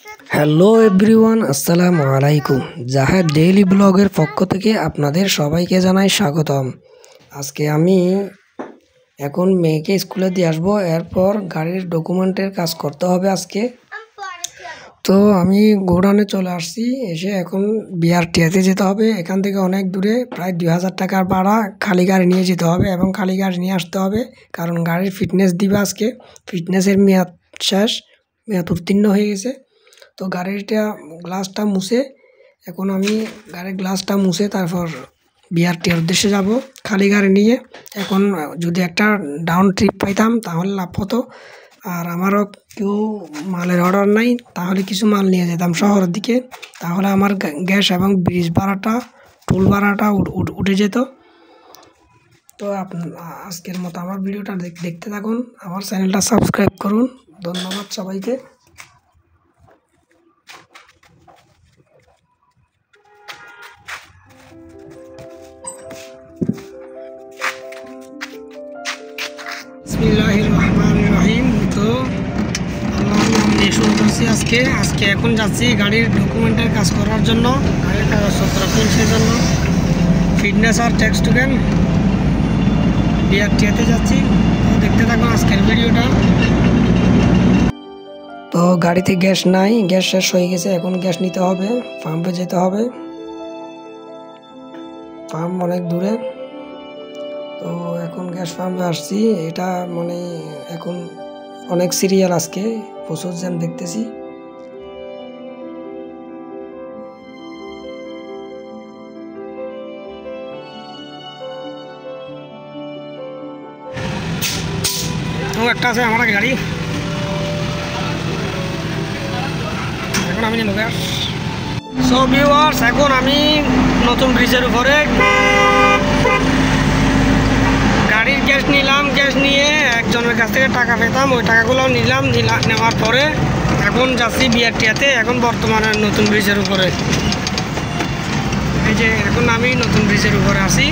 Hello everyone, আসসালামু আলাইকুম। Zahed daily ব্লগের পক্ষ থেকে আপনাদের সবাইকে জানাই স্বাগতম। আজকে আমি এখন মেয়েকে স্কুলে দিয়ে আসবো, এরপর গাড়ির ডকুমেন্টের কাজ করতে হবে আজকে। তো আমি গোডাউনে চলে আসছি, এসে এখন বিআরটিএতে যেতে হবে। এখান থেকে অনেক দূরে, প্রায় 2000 টাকার ভাড়া। খালি গাড়ি নিয়ে যেতে হবে এবং খালি গাড়ি নিয়ে আসতে হবে, কারণ গাড়ির ফিটনেস দিবে আজকে। ফিটনেসের মেয়াদ শেষ, মেয়াদ উত্তীর্ণ হয়ে গেছে। তো গাড়িটা গ্লাসটা মুছে, এখন আমি গাড়ির গ্লাসটা মুছে তারপর বিআরটির উদ্দেশ্যে যাব খালি গাড়ি নিয়ে। এখন যদি একটা ডাউন ট্রিপ পাইতাম তাহলে লাভ হতো, আর আমারও কেউ মালের অর্ডার নাই, তাহলে কিছু মাল নিয়ে যেতাম শহরের দিকে। তাহলে আমার গ্যাস এবং ব্রিজ ভাড়াটা, টোল ভাড়াটা উঠে যেত। তো আজকের মতো আমার ভিডিওটা দেখতে থাকুন, আমার চ্যানেলটা সাবস্ক্রাইব করুন। ধন্যবাদ সবাইকে। বিসমিল্লাহির রহমানির রহিম। তো আল্লাহর নাম নিয়ে শুরু করছি আজকে এখন যাচ্ছি গাড়ির ডকুমেন্টের কাজ করার জন্য, গাড়ির কাগজপত্র কিনছে জন্য। ফিটনেস আর ট্যাক্স টোকেন বিআরটিএতে যাচ্ছি। তো দেখতে থাকুন আজকের ভিডিওটা। তো গাড়িতে গ্যাস নাই, গ্যাস শেষ হয়ে গেছে। এখন গ্যাস নিতে হবে, পাম্পে যেতে হবে। পাম্প অনেক দূরে। তো এখন গ্যাস পাম্পে আসছি। এটা মানে এখন অনেক সিরিয়াল, আজকে প্রচুর জ্যাম দেখতেছি। একটা আছে আমার গাড়ি, এখন আমি নেব গ্যাস। সো ভিউয়ার্স, এখন আমি নতুন ব্রিজের উপরে গাড়ির গ্যাস নিলাম। গ্যাস নিয়ে একজনের কাছ থেকে টাকা পেতাম, ওই টাকাগুলো নিলাম। নেওয়ার পরে এখন যাচ্ছি বিআরটিএতে। এখন বর্তমানে নতুন ব্রিজের উপরে, এই যে এখন আমি নতুন ব্রিজের উপরে আছি।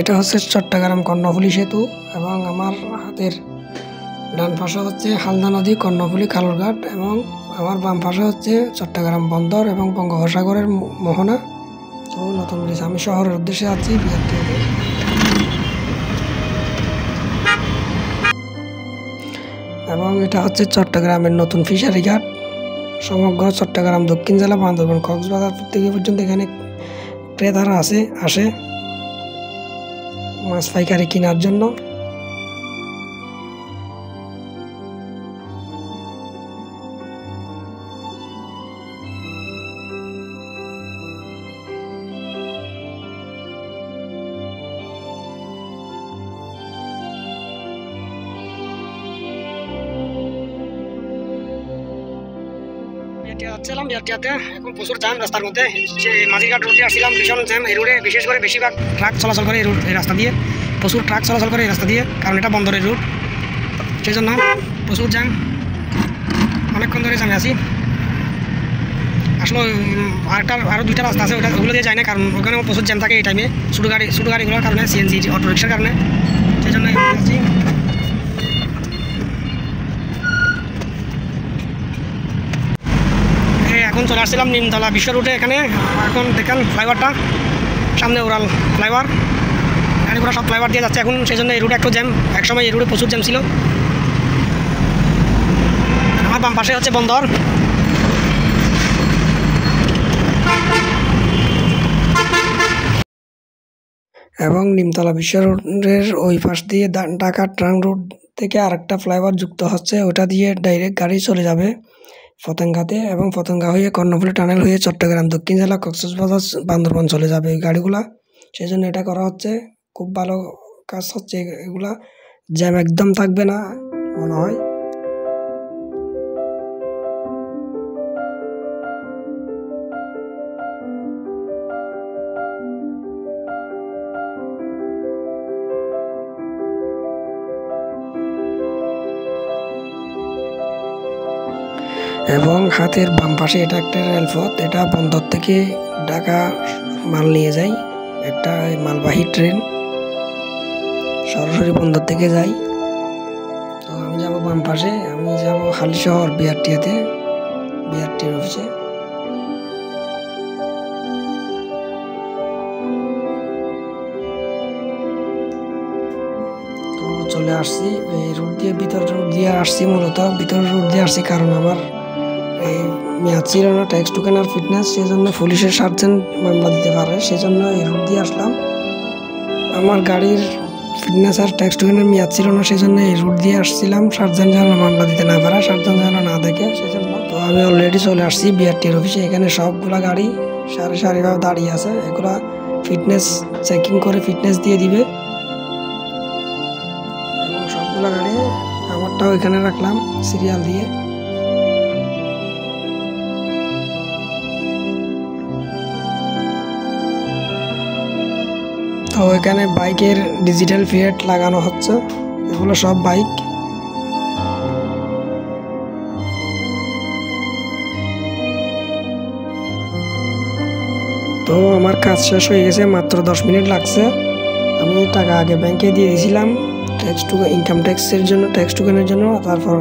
এটা হচ্ছে চট্টগ্রাম কর্ণফুলী সেতু, এবং আমার হাতের ডান পাশে হচ্ছে হালদা নদী, কর্ণফুলী কালুরঘাট, এবং আমার বাম পাশে হচ্ছে চট্টগ্রাম বন্দর এবং বঙ্গোপসাগরের মোহনা। তো নতুন ব্রিজ, আমি শহরের উদ্দেশ্যে আছি বিআরটিএতে। এবং এটা হচ্ছে চট্টগ্রামের নতুন ফিশারি ঘাট। সমগ্র চট্টগ্রাম দক্ষিণ জেলা, বান্দরবান, কক্সবাজার থেকে পর্যন্ত এখানে ক্রেতারা আসে মাছ পাইকারি কেনার জন্য। এখন প্রচুর জ্যাম রাস্তার মধ্যে। যে মাঝিঘাট রোডে আসছিলাম, ভীষণ জ্যাম এই রোডে। বিশেষ করে বেশিরভাগ ট্রাক চলাচল করে এই রাস্তা দিয়ে, প্রচুর ট্রাক চলাচল করে এই রাস্তা দিয়ে, কারণ এটা বন্দরের রুট। সেই জন্য প্রচুর জ্যাম, অনেকক্ষণ ধরে জ্যামে আছি। আসলে আরও দুইটা রাস্তা আছে, ওগুলো দিয়ে যায় না, কারণ ওখানে প্রচুর জ্যাম থাকে এই টাইমে। ছোটো গাড়িগুলোর কারণে, সিএনজি অটো রিক্সার কারণে। সেই জন্য আছি। এখন চলে আসছিলাম নিমতলা বিশ্ব রুটে। এখানে এখন দেখেন ফ্লাইওভারটা, সামনে ওরাল ফ্লাইওভার, গাড়িগুলো সব ফ্লাইওভার দিয়ে যাচ্ছে এখন। সেই জন্য এই রুটে একটু জ্যাম, একসময় এই রুটে প্রচুর জ্যাম ছিল। আমার বাম পাশে হচ্ছে বন্দর। এবং নিমতলা বিশ্ব রোডের ওই পাশ দিয়ে ঢাকা ট্রাঙ্ক রোড থেকে আরেকটা ফ্লাইওভার যুক্ত হচ্ছে, ওটা দিয়ে ডাইরেক্ট গাড়ি চলে যাবে পতেঙ্গাতে, এবং পতেঙ্গা হয়ে কর্ণফুলী টানেল হয়ে চট্টগ্রাম দক্ষিণ জেলা, কক্সবাজার, বান্দরবান চলে যাবে এই গাড়িগুলা। সেই জন্য এটা করা হচ্ছে, খুব ভালো কাজ হচ্ছে। এগুলা জ্যাম একদম থাকবে না মনে হয়। এবং হাতের বাম পাশে এটা একটা রেলপথ, এটা বন্দর থেকে ঢাকা মাল নিয়ে যায়। একটা মালবাহী ট্রেন সরাসরি বন্দর থেকে যায়। তো আমি যাব বাম পাশে, আমি যাব হালিশহর বিআরটিএতে। বিআরটির অফিসে। তো চলে আসছি এই রুট দিয়ে, ভিতর রুট দিয়ে আসছি, মূলত ভিতরের রুট দিয়ে আসছি কারণ আমার এই মেয়াদ ছিল না ট্যাক্স টোকেন আর ফিটনেস, সেই জন্য পুলিশের সার্জেন্ট মামলা দিতে পারে, সেই জন্য এই রুট দিয়ে আসলাম। আমার গাড়ির ফিটনেস আর ট্যাক্স টোকেনের মেয়াদ ছিল না, সেই জন্য এই রুট দিয়ে আসছিলাম, সার্জেন্ট যেন মামলা দিতে না পারে, সার্জেন্ট যেন না দেখে, সেই জন্য। তো আমি অলরেডি চলে আসছি বিআরটির অফিসে। এখানে সবগুলা গাড়ি সারি সারিভাবে দাঁড়িয়ে আছে, এগুলা ফিটনেস চেকিং করে ফিটনেস দিয়ে দিবে। এবং সবগুলা গাড়ি, আমারটাও এখানে রাখলাম সিরিয়াল দিয়ে। তো এখানে বাইকের ডিজিটাল প্লেট লাগানো হচ্ছে, এগুলো সব বাইক। তো আমার কাজ শেষ হয়ে গেছে, মাত্র 10 মিনিট লাগছে। আমি টাকা আগে ব্যাংকে দিয়ে দিয়েছিলাম ইনকাম ট্যাক্সের জন্য, ট্যাক্স টোকেনের জন্য। তারপর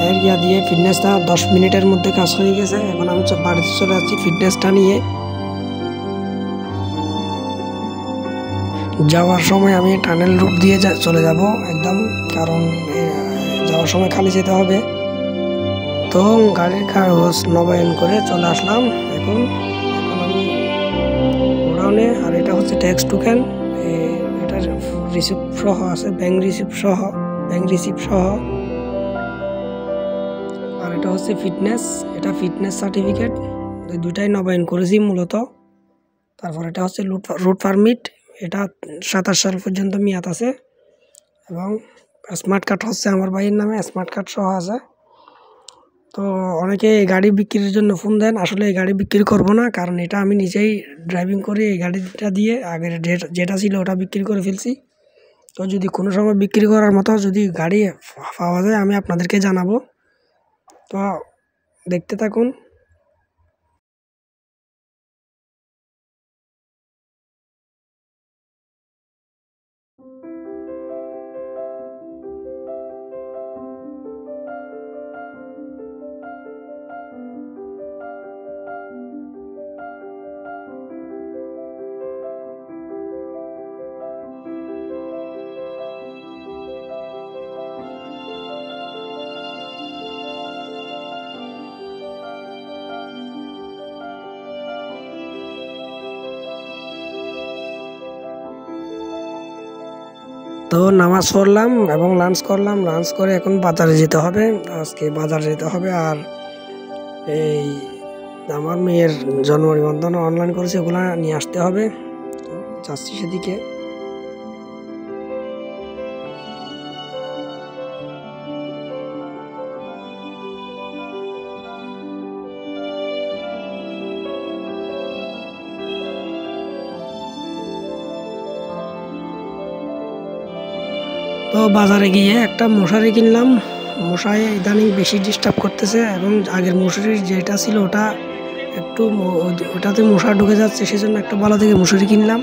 এর দিয়ে ফিটনেসটা 10 মিনিটের মধ্যে কাজ হয়ে গেছে। এখন আমি বাড়িতে চলে যাচ্ছি ফিটনেসটা নিয়ে। যাওয়ার সময় আমি টানেল রুট দিয়ে চলে যাব একদম, কারণ যাওয়ার সময় খালি যেতে হবে। তো গাড়ির কাগজ নবায়ন করে চলে আসলাম। এখন আমি গোডাউনে, আর এটা হচ্ছে ট্যাক্স টোকেন, এটা রিসিপ্ট সহ আছে, ব্যাংক রিসিপ্ট সহ। আর এটা হচ্ছে ফিটনেস, এটা ফিটনেস সার্টিফিকেট, দুটাই নবায়ন করেছি মূলত। তারপর এটা হচ্ছে রুট পারমিট, এটা 27 সাল পর্যন্ত মেয়াদ আছে। এবং স্মার্ট কার্ড হচ্ছে আমার ভাইয়ের নামে, স্মার্ট কার্ড সহ আছে। তো অনেকে এই গাড়ি বিক্রির জন্য ফোন দেন, আসলে এই গাড়ি বিক্রি করব না, কারণ এটা আমি নিজেই ড্রাইভিং করে এই গাড়িটা দিয়ে আগের যেটা ছিল ওটা বিক্রি করে ফেলছি। তো যদি কোনো সময় বিক্রি করার মতো যদি গাড়ি পাওয়া যায় আমি আপনাদেরকে জানাবো। তো দেখতে থাকুন। তো নামাজ পড়লাম এবং লাঞ্চ করলাম, লাঞ্চ করে এখন বাজারে যেতে হবে, আজকে বাজারে যেতে হবে। আর এই আমার মেয়ের জন্ম নিবন্ধন অনলাইন করেছে, ওগুলো নিয়ে আসতে হবে। তো যাচ্ছি সেদিকে। তো বাজারে গিয়ে একটা মশারি কিনলাম। মশাই ইদানিং বেশি ডিস্টার্ব করতেছে, এবং আগের মশারি যেটা ছিল ওটা একটু ওটাতে মশা ঢুকে যাচ্ছে, সেজন্য একটা ভালো থেকে মশারি কিনলাম।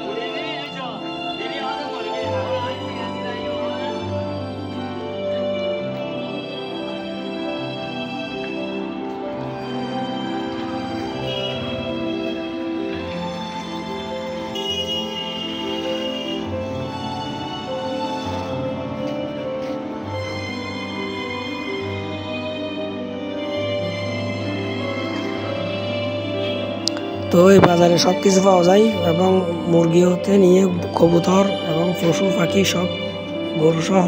তো এই বাজারে সব কিছু পাওয়া যায়, এবং মুরগি হতে নিয়ে কবুতর এবং পশু পাখি সব, গরু সহ।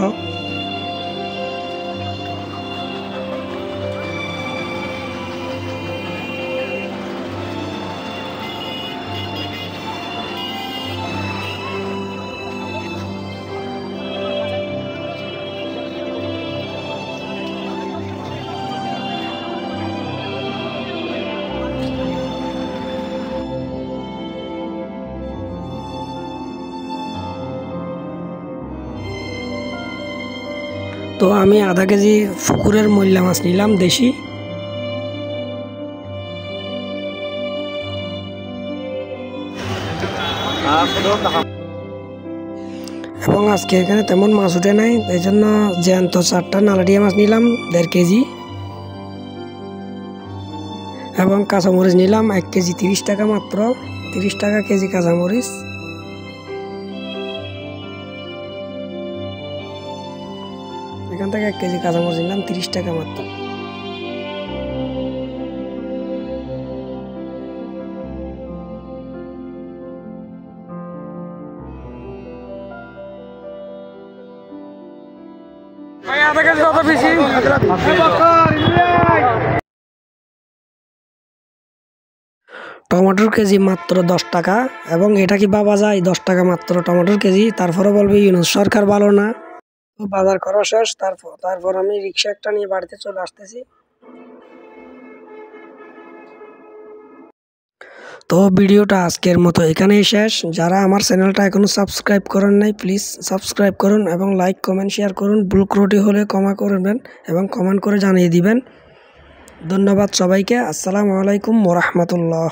তো আমি আধা কেজি পুকুরের ময়লা মাছ নিলাম দেশি। এবং আজকে এখানে তেমন মাছ উঠে নাই, এই জন্য জ্যান্ত 4টা নালাডিয়া মাছ নিলাম 1.5 কেজি। এবং কাঁচামরিচ নিলাম 1 কেজি 30 টাকা মাত্র, 30 টাকা কেজি কাঁচামরিচ। এখান থেকে 1 কেজি কাঁচামরিচ নিলাম 30 টাকা মাত্র। টমেটোর কেজি মাত্র 10 টাকা, এবং এটা কি ভাবা যায় 10 টাকা মাত্র টমেটোর কেজি? তারপরে বলবে ইউনূস সরকার ভালো না। তো বাজার করা শেষ, তারপর আমি রিক্সা একটা নিয়ে বাড়িতে চলে আসতেছি। তো ভিডিওটা আজকের মতো এখানেই শেষ। যারা আমার চ্যানেলটা এখনো সাবস্ক্রাইব করেন নাই প্লিজ সাবস্ক্রাইব করুন এবং লাইক কমেন্ট শেয়ার করুন। ভুল ত্রুটি হলে ক্ষমা করবেন এবং কমেন্ট করে জানিয়ে দিবেন। ধন্যবাদ সবাইকে। আসসালামু আলাইকুম ওয়া রাহমাতুল্লাহ।